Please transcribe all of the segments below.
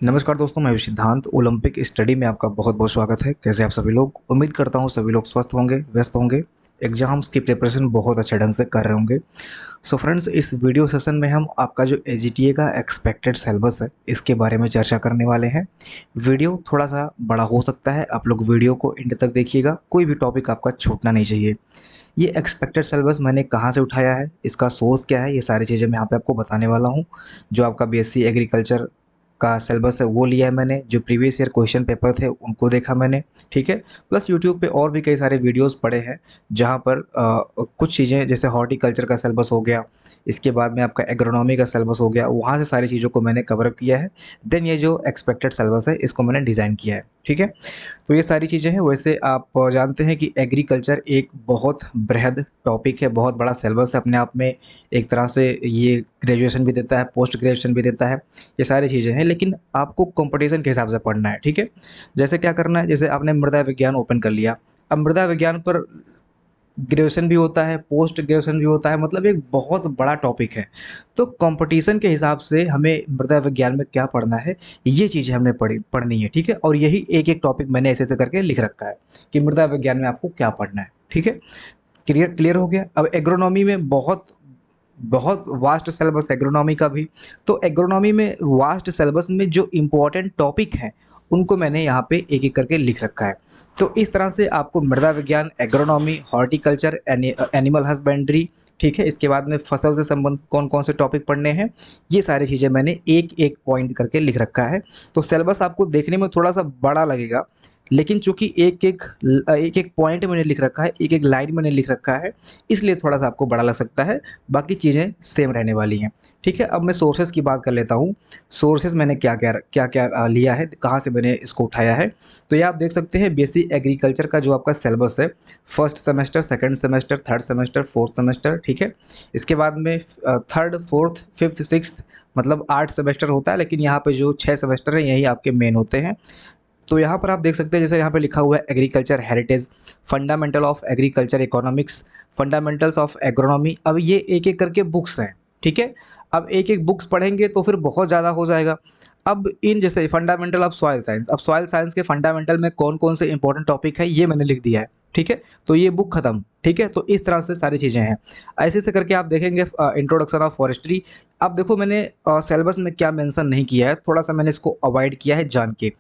नमस्कार दोस्तों, मैं हूं सिद्धांत। ओलंपिक स्टडी में आपका बहुत बहुत स्वागत है। कैसे आप सभी लोग? उम्मीद करता हूं सभी लोग स्वस्थ होंगे, व्यस्त होंगे, एग्जाम्स की प्रिपरेशन बहुत अच्छे ढंग से कर रहे होंगे। सो फ्रेंड्स, इस वीडियो सेशन में हम आपका जो एजीटीए का एक्सपेक्टेड सिलेबस है इसके बारे में चर्चा करने वाले हैं। वीडियो थोड़ा सा बड़ा हो सकता है, आप लोग वीडियो को एंड तक देखिएगा, कोई भी टॉपिक आपका छूटना नहीं चाहिए। ये एक्सपेक्टेड सिलेबस मैंने कहाँ से उठाया है, इसका सोर्स क्या है, ये सारी चीज़ें मैं यहाँ पे आपको बताने वाला हूँ। जो आपका बीएससी एग्रीकल्चर का सिलेबस है वो लिया है मैंने, जो प्रीवियस ईयर क्वेश्चन पेपर थे उनको देखा मैंने, ठीक है। प्लस यूट्यूब पे और भी कई सारे वीडियोस पड़े हैं जहाँ पर कुछ चीज़ें जैसे हॉर्टिकल्चर का सिलेबस हो गया, इसके बाद में आपका एग्रोनॉमी का सिलेबस हो गया, वहाँ से सारी चीज़ों को मैंने कवर अप किया है। देन ये जो एक्सपेक्टेड सिलेबस है इसको मैंने डिज़ाइन किया है, ठीक है। तो ये सारी चीज़ें हैं। वैसे आप जानते हैं कि एग्रीकल्चर एक बहुत बृहद टॉपिक है, बहुत बड़ा सिलेबस है अपने आप में। एक तरह से ये ग्रेजुएशन भी देता है, पोस्ट ग्रेजुएशन भी देता है, ये सारी चीज़ें हैं। लेकिन आपको कंपटीशन के हिसाब से पढ़ना है, ठीक है। जैसे क्या करना है, जैसे आपने मृदा विज्ञान ओपन कर लिया, अब मृदा विज्ञान पर ग्रेजुएशन भी होता है, पोस्ट ग्रेजुएशन भी होता है, मतलब एक बहुत बड़ा टॉपिक है। तो कंपटीशन के हिसाब से हमें मृदा विज्ञान में क्या पढ़ना है, ये चीज़ें हमने पढ़नी है, ठीक है। और यही एक एक टॉपिक मैंने ऐसे ऐसे करके लिख रखा है कि मृदा विज्ञान में आपको क्या पढ़ना है, ठीक है। क्लियर क्लियर हो गया। अब एग्रोनॉमी में बहुत बहुत वास्ट सिलेबस एग्रोनॉमी का भी। तो एग्रोनॉमी में वास्ट सिलेबस में जो इम्पोर्टेंट टॉपिक हैं उनको मैंने यहाँ पे एक एक करके लिख रखा है। तो इस तरह से आपको मृदा विज्ञान, एग्रोनॉमी, हॉर्टिकल्चर, एनिमल हस्बेंड्री, ठीक है, इसके बाद में फसल से संबंधित कौन कौन से टॉपिक पढ़ने हैं, ये सारी चीज़ें मैंने एक एक पॉइंट करके लिख रखा है। तो सिलेबस आपको देखने में थोड़ा सा बड़ा लगेगा, लेकिन चूंकि एक एक पॉइंट मैंने लिख रखा है, एक एक लाइन मैंने लिख रखा है, इसलिए थोड़ा सा आपको बड़ा लग सकता है। बाकी चीज़ें सेम रहने वाली हैं, ठीक है। अब मैं सोर्सेज की बात कर लेता हूँ। सोर्सेज मैंने क्या क्या क्या क्या लिया है, कहाँ से मैंने इसको उठाया है। तो ये आप देख सकते हैं, बेसिक एग्रीकल्चर का जो आपका सिलेबस है, first semester, second semester, third semester, fourth semester, ठीक है। इसके बाद में थर्ड, फोर्थ, फिफ्थ, सिक्स्थ, मतलब 8 सेमेस्टर होता है, लेकिन यहाँ पे जो 6 सेमेस्टर हैं यही आपके मेन होते हैं। तो यहाँ पर आप देख सकते हैं, जैसे यहाँ पे लिखा हुआ है agriculture heritage, fundamental of agriculture economics, fundamentals of agronomy. अब ये एक एक करके बुक्स हैं, ठीक है। अब एक एक बुक्स पढ़ेंगे तो फिर बहुत ज़्यादा हो जाएगा। अब इन जैसे फंडामेंटल ऑफ सॉइल साइंस, अब सॉइल साइंस के फंडामेंटल में कौन कौन से इंपॉर्टेंट टॉपिक है ये मैंने लिख दिया है, ठीक है। तो ये बुक खत्म, ठीक है। तो इस तरह से सारी चीज़ें हैं। ऐसे से करके आप देखेंगे इंट्रोडक्शन ऑफ फॉरेस्ट्री। अब देखो मैंने सिलेबस में क्या मेंशन नहीं किया है, थोड़ा सा मैंने इसको अवॉइड किया है जान के।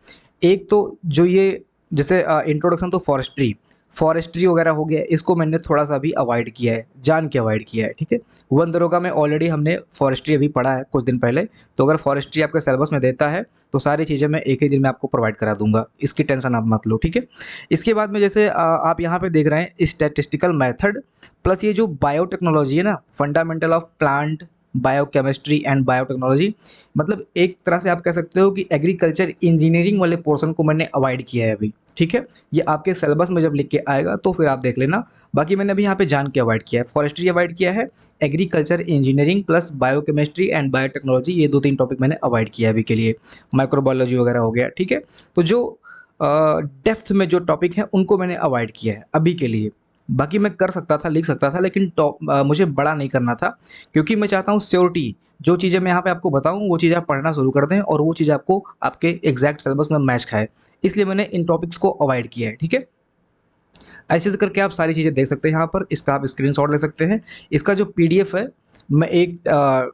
एक तो जो ये जैसे इंट्रोडक्शन तो फॉरेस्ट्री फॉरेस्ट्री वगैरह हो गया, इसको मैंने थोड़ा सा भी अवॉइड किया है, जान के अवॉइड किया है, ठीक है। वन दरोगा में ऑलरेडी हमने फॉरेस्ट्री अभी पढ़ा है कुछ दिन पहले। तो अगर फॉरेस्ट्री आपके सिलेबस में देता है तो सारी चीज़ें मैं एक ही दिन में आपको प्रोवाइड करा दूंगा, इसकी टेंशन आप मत लो, ठीक है। इसके बाद में जैसे आप यहाँ पे देख रहे हैं स्टैटिस्टिकल मेथड, प्लस ये जो बायोटेक्नोलॉजी है ना, fundamental of plant biochemistry and biotechnology, मतलब एक तरह से आप कह सकते हो कि एग्रीकल्चर इंजीनियरिंग वाले पोर्शन को मैंने अवॉइड किया है अभी, ठीक है। ये आपके सिलेबस में जब लिख के आएगा तो फिर आप देख लेना। बाकी मैंने अभी यहाँ पे जान के अवॉइड किया है, फॉरेस्ट्री अवॉइड किया है, agriculture engineering plus biochemistry and biotechnology, ये 2-3 टॉपिक मैंने अवॉइड किया है अभी के लिए। माइक्रोबायोलॉजी वगैरह हो गया, ठीक है। तो जो डेप्थ में जो टॉपिक हैं उनको मैंने अवॉइड किया है अभी के लिए। बाकी मैं कर सकता था, लिख सकता था, लेकिन मुझे बड़ा नहीं करना था, क्योंकि मैं चाहता हूँ श्योरिटी, जो चीज़ें मैं यहाँ पे आपको बताऊँ वो चीज़ें आप पढ़ना शुरू कर दें और वो चीज़ आपको आपके एग्जैक्ट सिलेबस में मैच खाए। इसलिए मैंने इन टॉपिक्स को अवॉइड किया है, ठीक है। ऐसे ऐसे करके आप सारी चीज़ें देख सकते हैं यहाँ पर, इसका आप स्क्रीनशॉट ले सकते हैं। इसका जो पीडीएफ है, मैं एक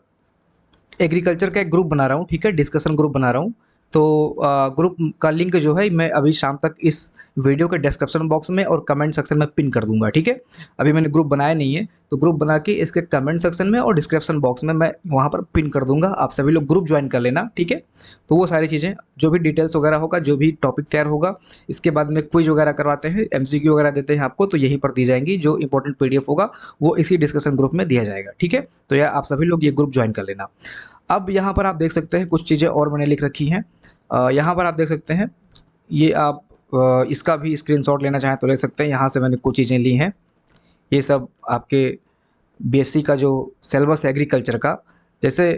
एग्रीकल्चर का एक ग्रुप बना रहा हूँ, ठीक है, डिस्कशन ग्रुप बना रहा हूँ। तो ग्रुप का लिंक जो है मैं अभी शाम तक इस वीडियो के डिस्क्रिप्शन बॉक्स में और कमेंट सेक्शन में पिन कर दूंगा, ठीक है। अभी मैंने ग्रुप बनाया नहीं है, तो ग्रुप बना के इसके कमेंट सेक्शन में और डिस्क्रिप्शन बॉक्स में मैं वहाँ पर पिन कर दूंगा, आप सभी लोग ग्रुप ज्वाइन कर लेना, ठीक है। तो वो सारी चीज़ें, जो भी डिटेल्स वगैरह होगा, जो भी टॉपिक तैयार होगा, इसके बाद में क्विज वगैरह करवाते हैं, एमसीक्यू वगैरह देते हैं आपको, तो यहीं पर दी जाएंगी। जो इंपॉर्टेंट पीडीएफ होगा वो इसी डिस्कशन ग्रुप में दिया जाएगा, ठीक है। तो यार आप सभी लोग ये ग्रुप ज्वाइन कर लेना। अब यहाँ पर आप देख सकते हैं कुछ चीज़ें और मैंने लिख रखी हैं। यहाँ पर आप देख सकते हैं, ये आप इसका भी स्क्रीनशॉट लेना चाहें तो ले सकते हैं। यहाँ से मैंने कुछ चीज़ें ली हैं, ये सब आपके बीएससी का जो सिलेबस है एग्रीकल्चर का। जैसे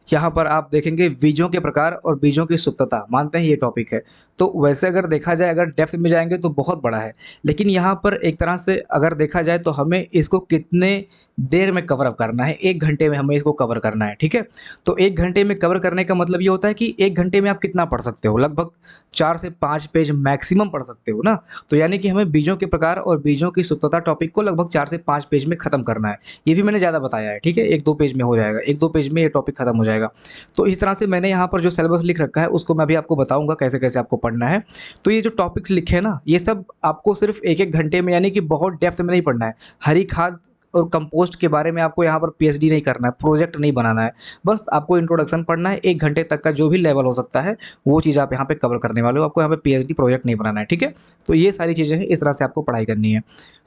यहाँ पर आप देखेंगे बीजों के प्रकार और बीजों की सुप्तता, मानते हैं ये टॉपिक है। तो वैसे अगर देखा जाए, अगर डेप्थ में जाएँगे तो बहुत बड़ा है। लेकिन यहाँ पर एक तरह से अगर देखा जाए तो हमें इसको कितने देर में कवर अप करना है, 1 घंटे में हमें इसको कवर करना है, ठीक है? तो 1 घंटे में कवर करने का मतलब ये होता है कि 1 घंटे में आप कितना पढ़ सकते हो? लगभग 4 से 5 पेज मैक्सिमम पढ़ सकते हो ना? तो यानी कि हमें बीजों के प्रकार और बीजों की सुप्तता टॉपिक को लगभग 4 से 5 पेज में खत्म करना है। ये भी मैंने ज़्यादा बताया है, ठीक है? 1-2 पेज में हो जाएगा, 1-2 पेज में ये टॉपिक खत्म हो जाएगा। तो इस तरह से मैंने यहाँ पर जो सिलेबस लिख रखा है उसको मैं अभी आपको बताऊँगा कैसे-कैसे आपको पढ़ना है। तो ये जो टॉपिक्स लिखे हैं ना, ये सब आपको सिर्फ़ 1-1 घंटे में, यानी कि बहुत डेप्थ में नहीं पढ़ना है। हरी खाद और कंपोस्ट के बारे में आपको यहाँ पर पीएचडी नहीं करना है, प्रोजेक्ट नहीं बनाना है। बस आपको इंट्रोडक्शन पढ़ना है, 1 घंटे तक का जो भी लेवल हो सकता है, वो चीज़ आप यहाँ पे कवर करने वाले हो। आपको यहाँ पे पीएचडी प्रोजेक्ट नहीं बनाना है, ठीक है? तो ये सारी चीज़ें हैं, इस तरह से आपको पढ़ाई करनी है।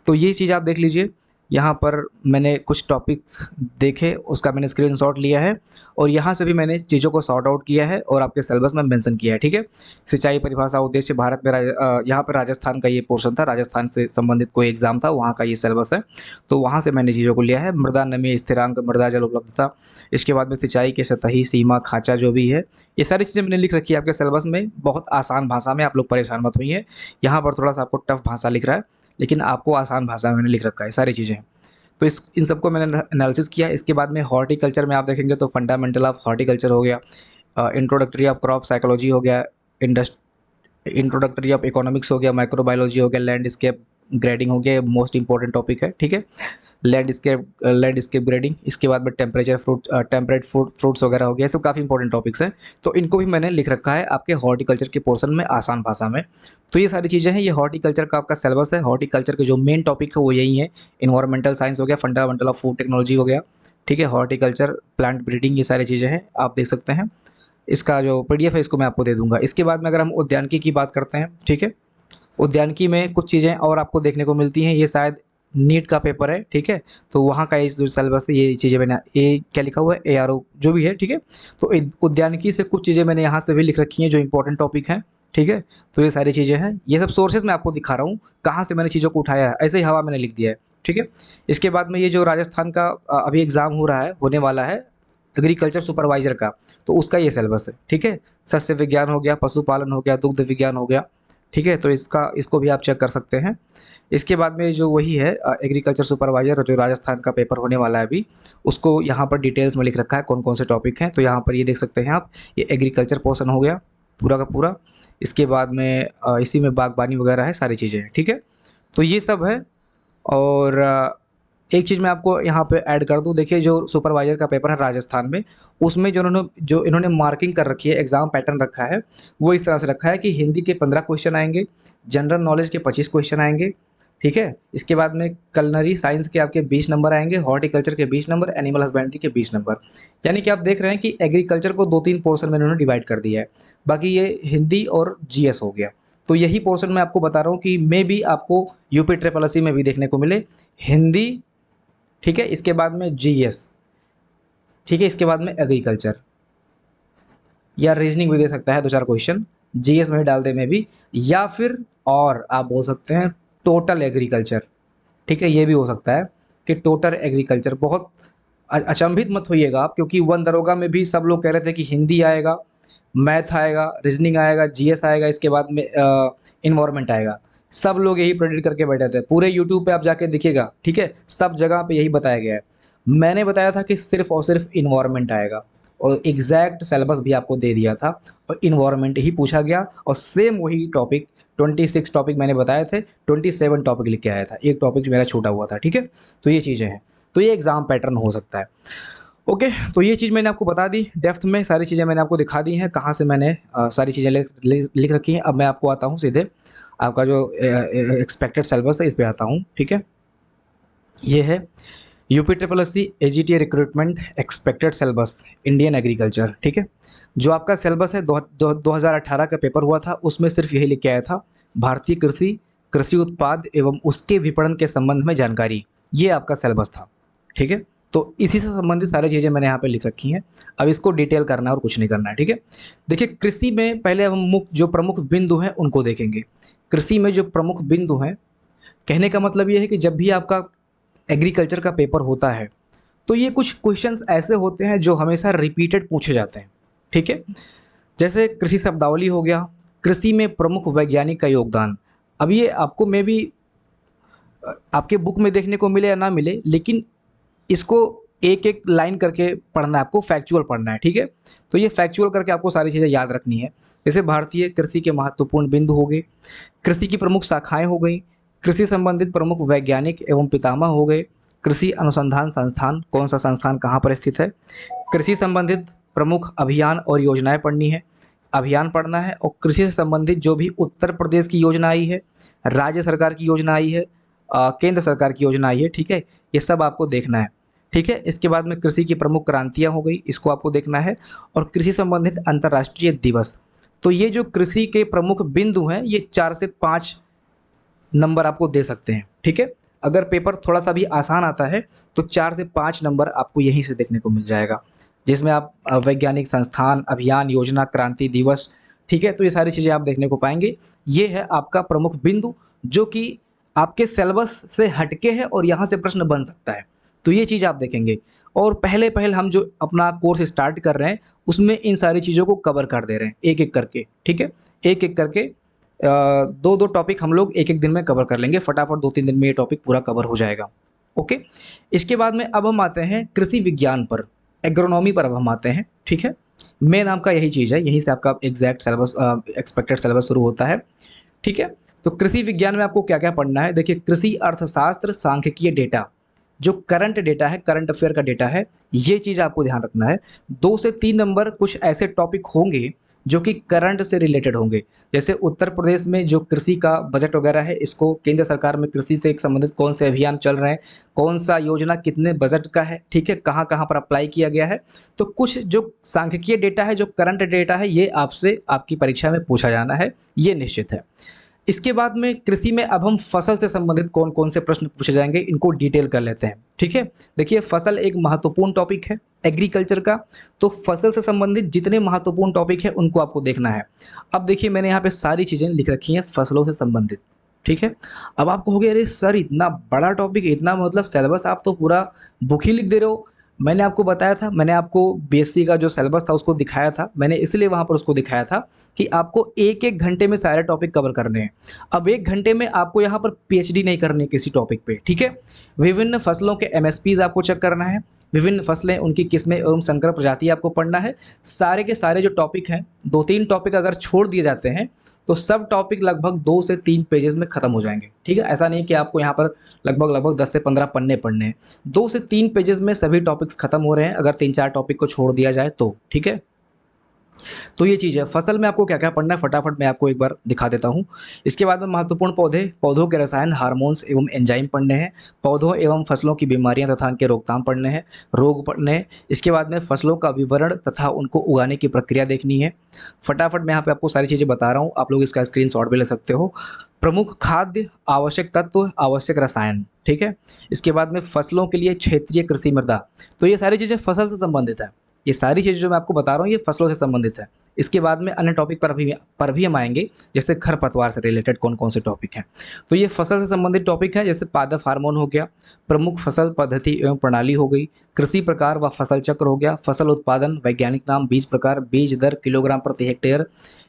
तो ये चीज़ आप देख लीजिए। यहाँ पर मैंने कुछ टॉपिक्स देखे, उसका मैंने स्क्रीनशॉट लिया है और यहाँ से भी मैंने चीज़ों को सॉर्ट आउट किया है और आपके सिलेबस में मेंशन किया है, ठीक है? सिंचाई परिभाषा उद्देश्य भारत में यहाँ पे राजस्थान का ये पोर्शन था, राजस्थान से संबंधित कोई एग्ज़ाम था, वहाँ का ये सिलेबस है। तो वहाँ से मैंने चीज़ों को लिया है। मृदा नमी स्थिरांक, मृदा जल उपलब्धता, इसके बाद में सिंचाई की सतही सीमा, खाँचा जो भी है, ये सारी चीज़ें मैंने लिख रखी है आपके सिलेबस में, बहुत आसान भाषा में। आप लोग परेशान मत होइए। यहाँ पर थोड़ा-सा आपको टफ भाषा लिख रहा है, लेकिन आपको आसान भाषा में मैंने लिख रखा है सारी चीज़ें। तो इस इन सबको मैंने एनालिसिस किया। इसके बाद में हॉर्टिकल्चर में आप देखेंगे तो फंडामेंटल ऑफ हॉर्टिकल्चर हो गया, इंट्रोडक्टरी ऑफ क्रॉप साइकोलॉजी हो गया, इंट्रोडक्टरी ऑफ इकोनॉमिक्स हो गया, माइक्रोबायोलॉजी हो गया, लैंडस्केप ग्रेडिंग हो गया, मोस्ट इंपॉर्टेंट टॉपिक है, ठीक है? लैंडस्केप ग्रेडिंग, इसके बाद में टेम्परेट फ्रूट्स वगैरह हो गया, ये सब काफ़ी इंपॉर्टेंट टॉपिक्स हैं। तो इनको भी मैंने लिख रखा है आपके हॉर्टिकल्चर के पोर्शन में आसान भाषा में। तो ये सारी चीज़ें हैं, ये हॉर्टिकल्चर का आपका सिलेबस है। हॉर्टिकल्चर के जो मेन टॉपिक है वो यही है। एनवायरमेंटल साइंस हो गया, फंडामेंटल ऑफ फूड टेक्नोलॉजी हो गया, ठीक है? हॉर्टिकल्चर, प्लांट ब्रीडिंग, ये सारी चीज़ें हैं, आप देख सकते हैं। इसका जो पीडीएफ है इसको मैं आपको दे दूँगा। इसके बाद में अगर हम उद्यानिकी की बात करते हैं, ठीक है? उद्यानिकी में कुछ चीज़ें और आपको देखने को मिलती हैं, ये शायद नीट का पेपर है, ठीक है? तो वहाँ का इस जो सिलेबस है, ये चीज़ें मैंने, ये क्या लिखा हुआ है, एआरओ जो भी है, ठीक है? तो उद्यानिकी से कुछ चीज़ें मैंने यहाँ से भी लिख रखी हैं जो इंपॉर्टेंट टॉपिक हैं, ठीक है? तो ये सारी चीज़ें हैं, ये सब सोर्सेज़ मैं आपको दिखा रहा हूँ, कहाँ से मैंने चीज़ों को उठाया है, ऐसे ही हवा मैंने लिख दिया है, ठीक है? इसके बाद में ये जो राजस्थान का अभी एग्ज़ाम हो रहा है, होने वाला है, एग्रीकल्चर सुपरवाइज़र का, तो उसका ये सिलेबस है, ठीक है? सस्य विज्ञान हो गया, पशुपालन हो गया, दुग्ध विज्ञान हो गया, ठीक है? तो इसको भी आप चेक कर सकते हैं। इसके बाद में जो वही है एग्रीकल्चर सुपरवाइज़र, जो राजस्थान का पेपर होने वाला है अभी, उसको यहाँ पर डिटेल्स में लिख रखा है कौन-कौन से टॉपिक हैं। तो यहाँ पर ये देख सकते हैं आप, ये एग्रीकल्चर पोर्शन हो गया पूरा का पूरा। इसके बाद में इसी में बागबानी वगैरह है, सारी चीज़ें हैं, ठीक है? तो ये सब है। और एक चीज़ मैं आपको यहाँ पे ऐड कर दूँ, देखिए जो सुपरवाइज़र का पेपर है राजस्थान में, उसमें जो इन्होंने मार्किंग कर रखी है, एग्ज़ाम पैटर्न रखा है, वो इस तरह से रखा है कि हिंदी के 15 क्वेश्चन आएँगे, जनरल नॉलेज के 25 क्वेश्चन आएँगे, ठीक है? इसके बाद में कलनरी साइंस के आपके 20 नंबर आएँगे, हॉर्टिकल्चर के 20 नंबर, एनिमल हस्बेंड्री के 20 नंबर। यानी कि आप देख रहे हैं कि एग्रीकल्चर को 2-3 पोर्शन में इन्होंने डिवाइड कर दिया है। बाकी ये हिंदी और जीएस हो गया। तो यही पोर्शन मैं आपको बता रहा हूँ कि मेबी आपको यूपी ट्रिपल एससी में भी देखने को मिले, हिंदी, ठीक है? इसके बाद में जीएस, ठीक है? इसके बाद में एग्रीकल्चर या रीजनिंग भी दे सकता है, 2-4 क्वेश्चन जीएस में ही डाल दे मे बी, या फिर और आप बोल सकते हैं टोटल एग्रीकल्चर, ठीक है? ये भी हो सकता है कि टोटल एग्रीकल्चर। बहुत अचंभित मत होइएगा आप, क्योंकि वन दरोगा में भी सब लोग कह रहे थे कि हिंदी आएगा, मैथ आएगा, रीजनिंग आएगा, जीएस आएगा, इसके बाद में एनवायरनमेंट आएगा। सब लोग यही प्रेडिक्ट करके बैठे थे। पूरे यूट्यूब पे आप जाके देखिएगा, ठीक है? सब जगह पे यही बताया गया है। मैंने बताया था कि सिर्फ़ और सिर्फ़ एनवायरनमेंट आएगा और एग्ज़ैक्ट सिलेबस भी आपको दे दिया था और एनवायरनमेंट ही पूछा गया और सेम वही टॉपिक 26 टॉपिक मैंने बताए थे, 27 टॉपिक लिख के आया था। एक टॉपिक जो मेरा छूटा हुआ था, ठीक है? तो ये चीज़ें हैं। तो ये एग्ज़ाम पैटर्न हो सकता है। ओके, तो ये चीज़ मैंने आपको बता दी डेप्थ में, सारी चीज़ें मैंने आपको दिखा दी हैं, कहाँ से मैंने सारी चीज़ें लिख रखी हैं। अब मैं आपको आता हूँ सीधे आपका जो एक्सपेक्टेड सिलेबस है, इस पे आता हूँ, ठीक है? ये है UP triple SC AGT recruitment expected syllabus Indian agriculture, ठीक है? जो आपका सिलेबस है 2018 का पेपर हुआ था, उसमें सिर्फ यही लिख के आया था, भारतीय कृषि, कृषि उत्पाद एवं उसके विपणन के संबंध में जानकारी, ये आपका सिलेबस था, ठीक है? तो इसी से संबंधित सारी चीज़ें मैंने यहाँ पे लिख रखी हैं। अब इसको डिटेल करना है और कुछ नहीं करना है, ठीक है? देखिए, कृषि में पहले हम जो प्रमुख बिंदु हैं उनको देखेंगे। कृषि में जो प्रमुख बिंदु हैं, कहने का मतलब ये है कि जब भी आपका एग्रीकल्चर का पेपर होता है, तो ये कुछ क्वेश्चंस ऐसे होते हैं जो हमेशा रिपीटेड पूछे जाते हैं, ठीक है। जैसे कृषि शब्दावली हो गया, कृषि में प्रमुख वैज्ञानिक का योगदान। अब ये आपको मे बी आपके बुक में देखने को मिले या ना मिले, लेकिन इसको एक एक लाइन करके पढ़ना है आपको, फैक्चुअल पढ़ना है, ठीक है। तो ये फैक्चुअल करके आपको सारी चीज़ें याद रखनी है। जैसे भारतीय कृषि के महत्वपूर्ण बिंदु हो गए, कृषि की प्रमुख शाखाएं हो गई, कृषि संबंधित प्रमुख वैज्ञानिक एवं पितामह हो गए, कृषि अनुसंधान संस्थान कौन सा संस्थान कहाँ पर स्थित है, कृषि संबंधित प्रमुख अभियान और योजनाएं पढ़नी है, अभियान पढ़ना है, और कृषि से संबंधित जो भी उत्तर प्रदेश की योजना आई है, राज्य सरकार की योजना आई है, केंद्र सरकार की योजना आई है, ठीक है, ये सब आपको देखना है, ठीक है। इसके बाद में कृषि की प्रमुख क्रांतियाँ हो गई, इसको आपको देखना है, और कृषि संबंधित अंतर्राष्ट्रीय दिवस। तो ये जो कृषि के प्रमुख बिंदु हैं, ये 4 से 5 नंबर आपको दे सकते हैं, ठीक है। अगर पेपर थोड़ा सा भी आसान आता है तो 4 से 5 नंबर आपको यहीं से देखने को मिल जाएगा, जिसमें आप वैज्ञानिक संस्थान, अभियान, योजना, क्रांति दिवस, ठीक है, तो ये सारी चीज़ें आप देखने को पाएंगे। ये है आपका प्रमुख बिंदु जो कि आपके सिलेबस से हटके है और यहाँ से प्रश्न बन सकता है, तो ये चीज़ आप देखेंगे। और पहले पहल हम जो अपना कोर्स स्टार्ट कर रहे हैं उसमें इन सारी चीज़ों को कवर कर दे रहे हैं एक एक करके, ठीक है। एक एक करके दो दो टॉपिक हम लोग एक एक दिन में कवर कर लेंगे, फटाफट 2-3 दिन में ये टॉपिक पूरा कवर हो जाएगा, ओके। इसके बाद में अब हम आते हैं कृषि विज्ञान पर, एग्रोनॉमी पर अब हम आते हैं, ठीक है। मेन आपका यही चीज़ है, यहीं से आपका एग्जैक्ट सिलेबस, एक्सपेक्टेड सिलेबस शुरू होता है, ठीक है। तो कृषि विज्ञान में आपको क्या क्या पढ़ना है, देखिए कृषि अर्थशास्त्र, सांख्यिकीय डेटा, जो करंट डेटा है, करंट अफेयर का डेटा है, ये चीज़ आपको ध्यान रखना है। 2 से 3 नंबर कुछ ऐसे टॉपिक होंगे जो कि करंट से रिलेटेड होंगे। जैसे उत्तर प्रदेश में जो कृषि का बजट वगैरह है, इसको केंद्र सरकार में कृषि से एक संबंधित कौन से अभियान चल रहे हैं, कौन सा योजना कितने बजट का है, ठीक है, कहाँ कहाँ पर अप्लाई किया गया है। तो कुछ जो सांख्यिकीय डेटा है, जो करंट डेटा है, ये आपसे आपकी परीक्षा में पूछा जाना है, ये निश्चित है। इसके बाद में कृषि में अब हम फसल से संबंधित कौन कौन से प्रश्न पूछे जाएंगे, इनको डिटेल कर लेते हैं, ठीक है। देखिए फसल एक महत्वपूर्ण टॉपिक है एग्रीकल्चर का, तो फसल से संबंधित जितने महत्वपूर्ण टॉपिक है उनको आपको देखना है। अब देखिए मैंने यहाँ पे सारी चीज़ें लिख रखी हैं फसलों से संबंधित, ठीक है। अब आपको हो गया अरे सर इतना बड़ा टॉपिक, इतना मतलब सिलेबस आप तो पूरा बुक ही लिख दे रहे हो। मैंने आपको बताया था, मैंने आपको बीएससी का जो सिलेबस था उसको दिखाया था, मैंने इसलिए वहाँ पर उसको दिखाया था कि आपको एक एक घंटे में सारे टॉपिक कवर करने हैं। अब एक घंटे में आपको यहाँ पर पीएचडी नहीं करनी है किसी टॉपिक पे, ठीक है। विभिन्न फसलों के एमएसपीज आपको चेक करना है, विभिन्न फसलें उनकी किस्में एवं संकर प्रजाति आपको पढ़ना है। सारे के सारे जो टॉपिक हैं, 2-3 टॉपिक अगर छोड़ दिए जाते हैं तो सब टॉपिक लगभग 2 से 3 पेजेस में ख़त्म हो जाएंगे, ठीक है। ऐसा नहीं कि आपको यहाँ पर लगभग 10 से 15 पन्ने पढ़ने हैं, 2 से 3 पेजेस में सभी टॉपिक्स खत्म हो रहे हैं अगर 3-4 टॉपिक को छोड़ दिया जाए तो, ठीक है। तो ये चीज़ है। फसल में आपको क्या क्या पढ़ना है फटाफट मैं आपको एक बार दिखा देता हूँ। इसके बाद में महत्वपूर्ण पौधे, पौधों के रसायन, हार्मोन्स एवं एंजाइम पढ़ने हैं, पौधों एवं फसलों की बीमारियां तथा उनके रोकथाम पढ़ने हैं, रोग पढ़ने हैं। इसके बाद में फसलों का विवरण तथा उनको उगाने की प्रक्रिया देखनी है। फटाफट मैं यहाँ पे आपको सारी चीज़ें बता रहा हूँ, आप लोग इसका स्क्रीनशॉट भी ले सकते हो। प्रमुख खाद्य, आवश्यक तत्व, आवश्यक रसायन, ठीक है। इसके बाद में फसलों के लिए क्षेत्रीय कृषि मृदा, तो ये सारी चीज़ें फसल से संबंधित है। ये सारी चीज़ें जो मैं आपको बता रहा हूँ ये फसलों से संबंधित है। इसके बाद में अन्य टॉपिक पर भी हम आएंगे, जैसे खरपतवार से रिलेटेड कौन कौन से टॉपिक हैं। तो ये फसल से संबंधित टॉपिक है, जैसे पादप हार्मोन हो गया, प्रमुख फसल पद्धति एवं प्रणाली हो गई, कृषि प्रकार व फसल चक्र हो गया, फसल उत्पादन, वैज्ञानिक नाम, बीज प्रकार, बीज दर, किलोग्राम प्रति हेक्टेयर।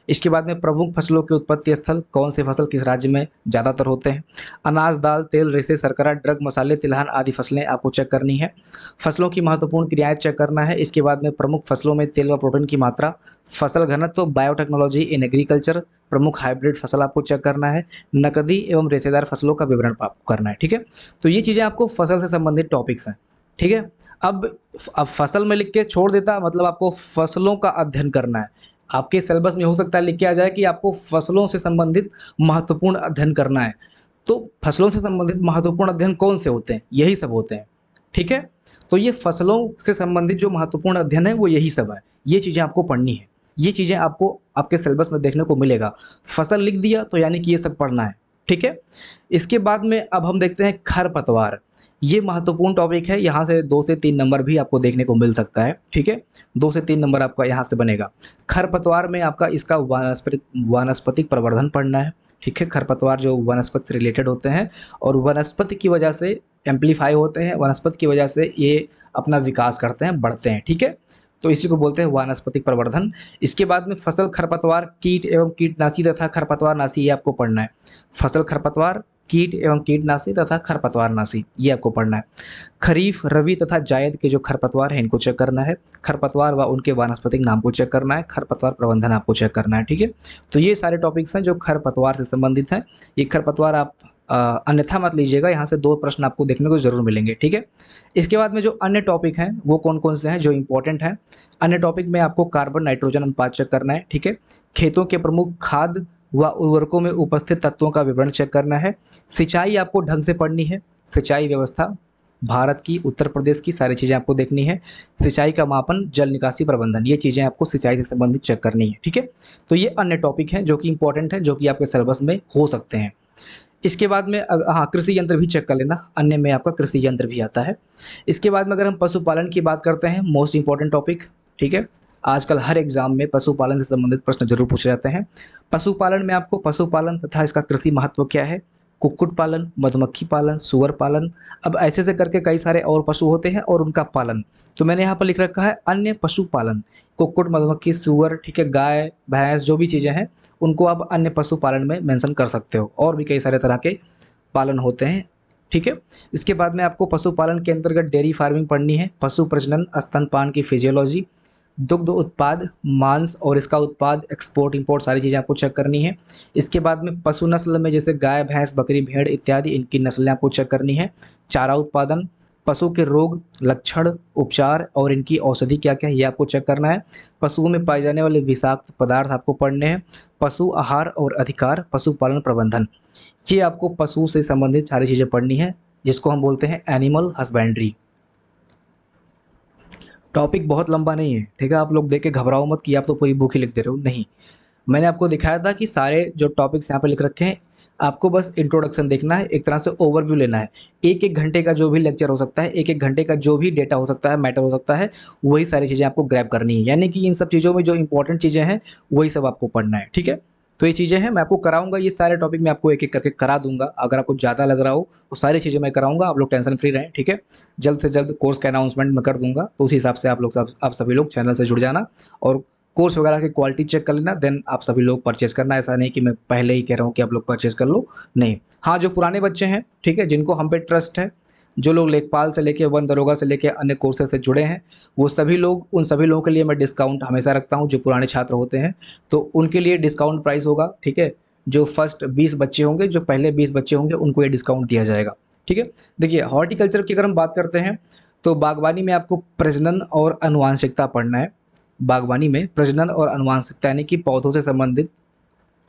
इसके बाद में प्रमुख फसलों के उत्पत्ति स्थल, कौन से फसल किस राज्य में ज़्यादातर होते हैं, अनाज, दाल, तेल, रेशे, शर्करा, ड्रग, मसाले, तिलहन आदि फसलें आपको चेक करनी है। फसलों की महत्वपूर्ण क्रियाएं चेक करना है। इसके बाद में प्रमुख फसलों में तेल व प्रोटीन की मात्रा, फसल घनत्व, बायोटेक्नोलॉजी इन एग्रीकल्चर, प्रमुख हाइब्रिड फसल आपको चेक करना है, नकदी एवं रेशेदार फसलों का विवरण आपको करना है, ठीक है। तो ये चीज़ें आपको फसल से संबंधित टॉपिक्स हैं, ठीक है। अब फसल में लिख के छोड़ देता, मतलब आपको फसलों का अध्ययन करना है। आपके सिलेबस में हो सकता है लिख के आ जाए कि आपको फसलों से संबंधित महत्वपूर्ण अध्ययन करना है, तो फसलों से संबंधित महत्वपूर्ण अध्ययन कौन से होते हैं, यही सब होते हैं, ठीक है। तो ये फसलों से संबंधित जो महत्वपूर्ण अध्ययन है वो यही सब है, ये चीज़ें आपको पढ़नी है, ये चीज़ें आपको आपके सिलेबस में देखने को मिलेगा। फसल लिख दिया तो यानी कि ये सब पढ़ना है, ठीक है। इसके बाद में अब हम देखते हैं खरपतवार। ये महत्वपूर्ण टॉपिक है, यहाँ से 2 से 3 नंबर भी आपको देखने को मिल सकता है, ठीक है। 2 से 3 नंबर आपका यहाँ से बनेगा। खरपतवार में आपका इसका वानस्पतिक प्रवर्धन पढ़ना है, ठीक है। खरपतवार जो वनस्पति से रिलेटेड होते हैं और वनस्पति की वजह से एम्पलीफाई होते हैं, वनस्पति की वजह से ये अपना विकास करते हैं, बढ़ते हैं, ठीक है। तो इसी को बोलते हैं वानस्पतिक प्रवर्धन। इसके बाद में फसल खरपतवार, कीट एवं कीटनाशी तथा खरपतवारनाशी, ये आपको पढ़ना है। फसल खरपतवार, कीट एवं कीटनाशी तथा खरपतवारनाशी, ये आपको पढ़ना है। खरीफ, रबी तथा जायद के जो खरपतवार हैं इनको चेक करना है। खरपतवार व उनके वानस्पतिक नाम को चेक करना है। खरपतवार प्रबंधन आपको चेक करना है, ठीक है। तो ये सारे टॉपिक्स हैं जो खरपतवार से संबंधित हैं। ये खरपतवार आप अन्यथा मत लीजिएगा, यहाँ से 2 प्रश्न आपको देखने को ज़रूर मिलेंगे, ठीक है। इसके बाद में जो अन्य टॉपिक हैं वो कौन कौन से हैं जो इंपॉर्टेंट हैं। अन्य टॉपिक में आपको कार्बन नाइट्रोजन अनुपात चेक करना है, ठीक है। खेतों के प्रमुख खाद व उर्वरकों में उपस्थित तत्वों का विवरण चेक करना है। सिंचाई आपको ढंग से पढ़नी है। सिंचाई व्यवस्था भारत की, उत्तर प्रदेश की, सारी चीज़ें आपको देखनी है। सिंचाई का मापन, जल निकासी प्रबंधन, ये चीज़ें आपको सिंचाई से संबंधित चेक करनी है, ठीक है। तो ये अन्य टॉपिक हैं जो कि इंपॉर्टेंट हैं, जो कि आपके सिलेबस में हो सकते हैं। इसके बाद में हाँ, कृषि यंत्र भी चेक कर लेना, अन्य में आपका कृषि यंत्र भी आता है। इसके बाद में अगर हम पशुपालन की बात करते हैं, मोस्ट इंपॉर्टेंट टॉपिक, ठीक है। आजकल हर एग्जाम में पशुपालन से संबंधित प्रश्न जरूर पूछे जाते हैं। पशुपालन में आपको पशुपालन तथा इसका कृषि महत्व क्या है, कुक्कुट पालन, मधुमक्खी पालन, सुअर पालन, अब ऐसे से करके कई सारे और पशु होते हैं और उनका पालन। तो मैंने यहाँ पर लिख रखा है अन्य पशुपालन, कुक्कुट, मधुमक्खी, सुअर, ठीक है, गाय, भैंस, जो भी चीज़ें हैं उनको आप अन्य पशुपालन में मेंशन कर सकते हो। और भी कई सारे तरह के पालन होते हैं, ठीक है। इसके बाद में आपको पशुपालन के अंतर्गत डेयरी फार्मिंग पढ़नी है, पशु प्रजनन, स्तनपान की फिजियोलॉजी, दुग्ध उत्पाद, मांस और इसका उत्पाद, एक्सपोर्ट इंपोर्ट, सारी चीज़ें आपको चेक करनी है। इसके बाद में पशु नस्ल में जैसे गाय, भैंस, बकरी, भेड़ इत्यादि, इनकी नस्लें आपको चेक करनी है। चारा उत्पादन, पशु के रोग, लक्षण, उपचार और इनकी औषधि क्या क्या है ये आपको चेक करना है। पशुओं में पाए जाने वाले विषाक्त पदार्थ आपको पढ़ने हैं। पशु आहार और अधिकार, पशुपालन प्रबंधन, ये आपको पशु से संबंधित सारी चीज़ें पढ़नी है, जिसको हम बोलते हैं एनिमल हस्बेंड्री। टॉपिक बहुत लंबा नहीं है, ठीक है। आप लोग देख के घबराओ मत कि आप तो पूरी बुक ही लिख दे रहे हो, नहीं। मैंने आपको दिखाया था कि सारे जो टॉपिक्स यहाँ पे लिख रखे हैं आपको बस इंट्रोडक्शन देखना है, एक तरह से ओवरव्यू लेना है। एक एक घंटे का जो भी लेक्चर हो सकता है, एक एक घंटे का जो भी डेटा हो सकता है, मैटर हो सकता है, वही सारी चीज़ें आपको ग्रैब करनी है। यानी कि इन सब चीज़ों में जो इंपॉर्टेंट चीज़ें हैं वही सब आपको पढ़ना है, ठीक है। तो ये चीज़ें हैं, मैं आपको कराऊंगा, ये सारे टॉपिक मैं आपको एक एक करके करा दूंगा। अगर आपको ज़्यादा लग रहा हो वो सारी चीज़ें मैं कराऊंगा, आप लोग टेंशन फ्री रहें, ठीक है। जल्द से जल्द कोर्स का अनाउंसमेंट मैं कर दूंगा, तो उसी हिसाब से आप सभी लोग चैनल से जुड़ जाना और कोर्स वगैरह की क्वालिटी चेक कर लेना, देन आप सभी लोग परचेज़ करना। ऐसा नहीं कि मैं पहले ही कह रहा हूँ कि आप लोग परचेज़ कर लो, नहीं। हाँ, जो पुराने बच्चे हैं, ठीक है, जिनको हम पे ट्रस्ट है, जो लोग लेखपाल से लेके वन दरोगा से लेके अन्य कोर्सेज से जुड़े हैं, वो सभी लोग, उन सभी लोगों के लिए मैं डिस्काउंट हमेशा रखता हूँ। जो पुराने छात्र होते हैं तो उनके लिए डिस्काउंट प्राइस होगा, ठीक है। जो फर्स्ट 20 बच्चे होंगे, जो पहले 20 बच्चे होंगे, उनको ये डिस्काउंट दिया जाएगा, ठीक है। देखिए, हॉर्टिकल्चर की अगर हम बात करते हैं तो बागवानी में आपको प्रजनन और आनुवांशिकता पढ़ना है। बागवानी में प्रजनन और आनुवांशिकता यानी कि पौधों से संबंधित,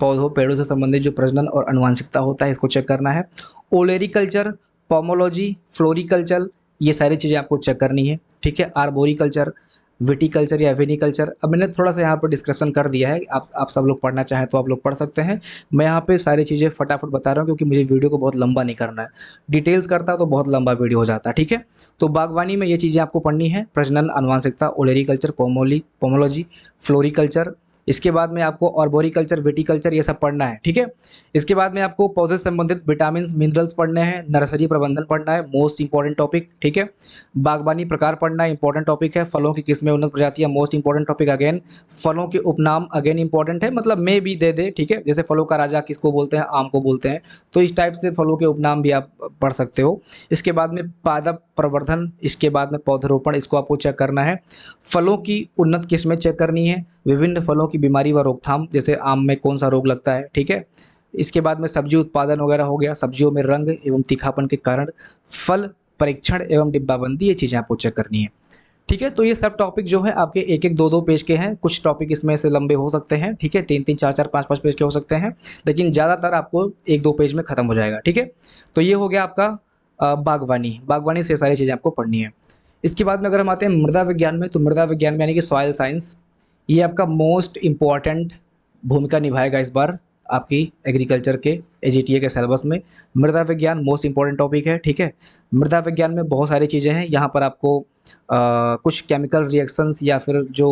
पौधों पेड़ों से संबंधित जो प्रजनन और आनुवांशिकता होता है, इसको चेक करना है। ओलेरिकल्चर, पोमोलॉजी, फ्लोरिकल्चर, ये सारी चीज़ें आपको चेक करनी है, ठीक है। आर्बोरिकल्चर, विटिकल्चर या विनिकल्चर, अब मैंने थोड़ा सा यहाँ पर डिस्क्रिप्शन कर दिया है, आप सब लोग पढ़ना चाहें तो आप लोग पढ़ सकते हैं। मैं यहाँ पे सारी चीज़ें फटाफट बता रहा हूँ क्योंकि मुझे वीडियो को बहुत लंबा नहीं करना है। डिटेल्स करता तो बहुत लंबा वीडियो हो जाता, ठीक है। तो बागवानी में ये चीज़ें आपको पढ़नी है, प्रजनन, आनुवांशिकता, ओलेरिकल्चर, पोमोलॉजी, फ्लोरिकल्चर। इसके बाद में आपको आर्बोरिकल्चर, विटिकल्चर, ये सब पढ़ना है, ठीक है। इसके बाद में आपको पौधे से संबंधित विटामिन, मिनरल्स पढ़ने हैं। नर्सरी प्रबंधन पढ़ना है, मोस्ट इंपॉर्टेंट टॉपिक, ठीक है। बागवानी प्रकार पढ़ना है, इंपॉर्टेंट टॉपिक है। फलों की किस्में, उन्नत प्रजातियां, मोस्ट इंपॉर्टेंट टॉपिक अगेन। फलों के उपनाम अगेन इंपॉर्टेंट है, मतलब में भी दे दे, ठीक है। जैसे फलों का राजा किसको बोलते हैं, आम को बोलते हैं, तो इस टाइप से फलों के उपनाम भी आप पढ़ सकते हो। इसके बाद में पादप प्रवर्धन, इसके बाद में पौधरोपण, इसको आपको चेक करना है। फलों की उन्नत किस्में चेक करनी है। विभिन्न फलों की बीमारी व रोकथाम, जैसे आम में कौन सा रोग लगता है, ठीक है। इसके बाद में सब्जी उत्पादन वगैरह हो गया, सब्जियों में रंग एवं तीखापन के कारण फल परीक्षण एवं डिब्बाबंदी, ये चीज़ें आपको चेक करनी है, ठीक है। तो ये सब टॉपिक जो है आपके एक एक दो दो पेज के हैं। कुछ टॉपिक इसमें से लंबे हो सकते हैं, ठीक है, 3 3 4 4 5 5 पेज के हो सकते हैं, लेकिन ज़्यादातर आपको 1 2 पेज में ख़त्म हो जाएगा, ठीक है। तो ये हो गया आपका बागवानी से सारी चीज़ें आपको पढ़नी है। इसके बाद में अगर हम आते हैं मृदा विज्ञान में, तो मृदा विज्ञान में यानी कि सॉइल साइंस, ये आपका मोस्ट इम्पॉर्टेंट भूमिका निभाएगा इस बार आपकी एग्रीकल्चर के एजीटीए के सिलेबस में। मृदा विज्ञान मोस्ट इंपॉर्टेंट टॉपिक है, ठीक है। मृदा विज्ञान में बहुत सारी चीज़ें हैं, यहाँ पर आपको कुछ केमिकल रिएक्शंस या फिर जो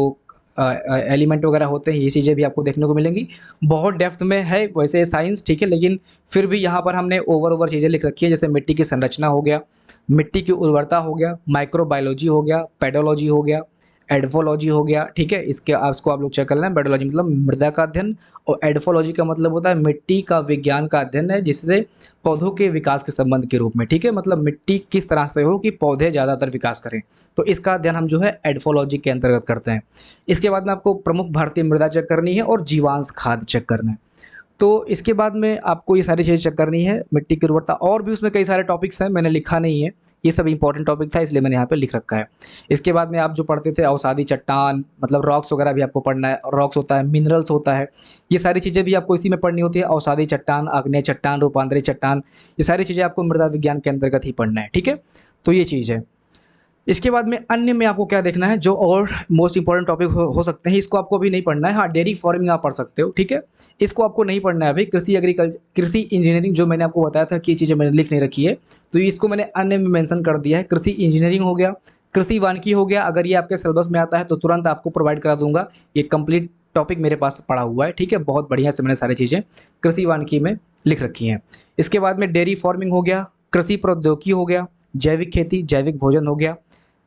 एलिमेंट वगैरह होते हैं, ये चीज़ें भी आपको देखने को मिलेंगी। बहुत डेप्थ में है वैसे साइंस, ठीक है, लेकिन फिर भी यहाँ पर हमने ओवर चीज़ें लिख रखी है, जैसे मिट्टी की संरचना हो गया, मिट्टी की उर्वरता हो गया, माइक्रोबायोलॉजी हो गया, पेडोलॉजी हो गया, एडफोलॉजी हो गया, ठीक है। इसके उसको आप लोग चेक कर लेना। पेडोलॉजी मतलब मृदा का अध्ययन, और एडफोलॉजी का मतलब होता है मिट्टी का विज्ञान का अध्ययन है, जिससे पौधों के विकास के संबंध के रूप में, ठीक है, मतलब मिट्टी किस तरह से हो कि पौधे ज़्यादातर विकास करें, तो इसका अध्ययन हम जो है एडफोलॉजी के अंतर्गत करते हैं। इसके बाद में आपको प्रमुख भारतीय मृदा चेक करनी है और जीवांश खाद चेक करना है। तो इसके बाद में आपको ये सारी चीज़ें चेक करनी है, मिट्टी की उर्वरता, और भी उसमें कई सारे टॉपिक्स हैं, मैंने लिखा नहीं है, ये सब इंपॉर्टेंट टॉपिक था इसलिए मैंने यहाँ पे लिख रखा है। इसके बाद में आप जो पढ़ते थे अवसादी चट्टान, मतलब रॉक्स वगैरह भी आपको पढ़ना है, रॉक्स होता है, मिनरल्स होता है, ये सारी चीज़ें भी आपको इसी में पढ़नी होती है। अवसादी चट्टान, आग्नेय चट्टान, रूपांतरित चट्टान, ये सारी चीज़ें आपको मृदा विज्ञान के अंतर्गत ही पढ़ना है, ठीक है। तो ये चीज़ है। इसके बाद में अन्य में आपको क्या देखना है, जो और मोस्ट इंपॉर्टेंट टॉपिक हो सकते हैं, इसको आपको अभी नहीं पढ़ना है। हाँ, डेयरी फार्मिंग आप पढ़ सकते हो, ठीक है, इसको आपको नहीं पढ़ना है अभी। कृषि एग्रीकल्चर, कृषि इंजीनियरिंग, जो मैंने आपको बताया था कि ये चीज़ें मैंने लिख नहीं रखी है, तो इसको मैंने अन्य में मेंशन कर दिया है। कृषि इंजीनियरिंग हो गया, कृषि वानिकी हो गया, अगर ये आपके सिलेबस में आता है तो तुरंत आपको प्रोवाइड करा दूंगा, ये कंप्लीट टॉपिक मेरे पास पड़ा हुआ है, ठीक है, बहुत बढ़िया से मैंने सारी चीज़ें कृषि वानिकी में लिख रखी हैं। इसके बाद में डेयरी फार्मिंग हो गया, कृषि प्रौद्योगिकी हो गया, जैविक खेती, जैविक भोजन हो गया,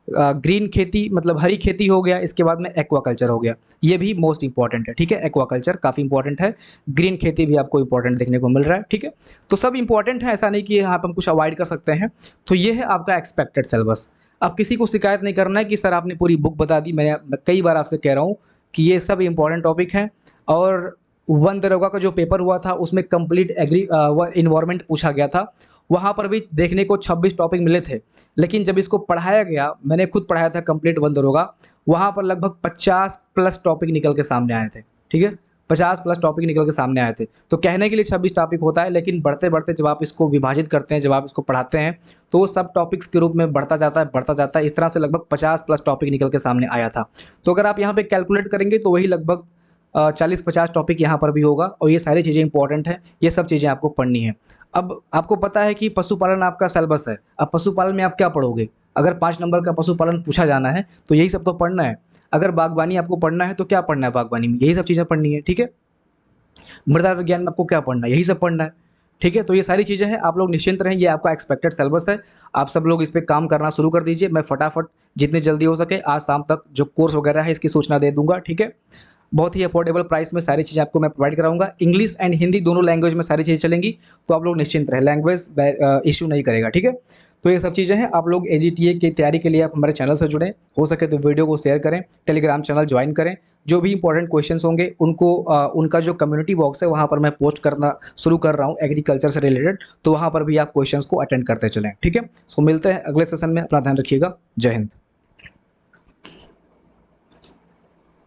ग्रीन खेती मतलब हरी खेती हो गया। इसके बाद में एक्वाकल्चर हो गया, ये भी मोस्ट इंपॉर्टेंट है, ठीक है, एक्वाकल्चर काफ़ी इंपॉर्टेंट है। ग्रीन खेती भी आपको इंपॉर्टेंट देखने को मिल रहा है, ठीक है। तो सब इंपॉर्टेंट है, ऐसा नहीं कि यहाँ पर हम कुछ अवॉइड कर सकते हैं। तो ये है आपका एक्सपेक्टेड सिलेबस। अब किसी को शिकायत नहीं करना है कि सर आपने पूरी बुक बता दी, मैं कई बार आपसे कह रहा हूँ कि ये सब इंपॉर्टेंट टॉपिक हैं। और वन दरोगा का जो पेपर हुआ था उसमें कंप्लीट इन्वायरमेंट पूछा गया था, वहाँ पर भी देखने को 26 टॉपिक मिले थे, लेकिन जब इसको पढ़ाया गया, मैंने खुद पढ़ाया था कंप्लीट वन दरोगा, वहाँ पर लगभग 50 प्लस टॉपिक निकल के सामने आए थे, ठीक है, 50 प्लस टॉपिक निकल के सामने आए थे। तो कहने के लिए 26 टॉपिक होता है, लेकिन बढ़ते बढ़ते जब आप इसको विभाजित करते हैं, जब आप इसको पढ़ाते हैं, तो वो सब टॉपिक्स के रूप में बढ़ता जाता है, बढ़ता जाता है। इस तरह से लगभग 50 प्लस टॉपिक निकल के सामने आया था। तो अगर आप यहाँ पे कैलकुलेट करेंगे तो वही लगभग 40-50 टॉपिक यहाँ पर भी होगा, और ये सारी चीज़ें इंपॉर्टेंट हैं, ये सब चीज़ें आपको पढ़नी है। अब आपको पता है कि पशुपालन आपका सिलेबस है, अब पशुपालन में आप क्या पढ़ोगे? अगर 5 नंबर का पशुपालन पूछा जाना है तो यही सब तो पढ़ना है। अगर बागवानी आपको पढ़ना है तो क्या पढ़ना है बागवानी में? यही सब चीज़ें पढ़नी है, ठीक है। मृदा विज्ञान में आपको क्या पढ़ना है? यही सब पढ़ना है, ठीक है। तो ये सारी चीज़ें हैं, आप लोग निश्चिंत रहें, ये आपका एक्सपेक्टेड सिलेबस है। आप सब लोग इस पे काम करना शुरू कर दीजिए, मैं फटाफट जितनी जल्दी हो सके आज शाम तक जो कोर्स वगैरह है इसकी सूचना दे दूँगा, ठीक है। बहुत ही अफोर्डेबल प्राइस में सारी चीज़ें आपको मैं प्रोवाइड कराऊंगा। इंग्लिश एंड हिंदी दोनों लैंग्वेज में सारी चीज़ें चलेंगी, तो आप लोग निश्चिंत रहें, लैंग्वेज इशू नहीं करेगा, ठीक है। तो ये सब चीज़ें हैं। आप लोग एजीटीए की तैयारी के लिए आप हमारे चैनल से जुड़ें, हो सके तो वीडियो को शेयर करें, टेलीग्राम चैनल ज्वाइन करें। जो भी इंपॉर्टेंट क्वेश्चंस होंगे उनको उनका जो कम्युनिटी बॉक्स है वहाँ पर मैं पोस्ट करना शुरू कर रहा हूँ एग्रीकल्चर से रिलेटेड, तो वहाँ पर भी आप क्वेश्चंस को अटेंड करते चलें, ठीक है। सो मिलते हैं अगले सेशन में, अपना ध्यान रखिएगा, जय हिंद।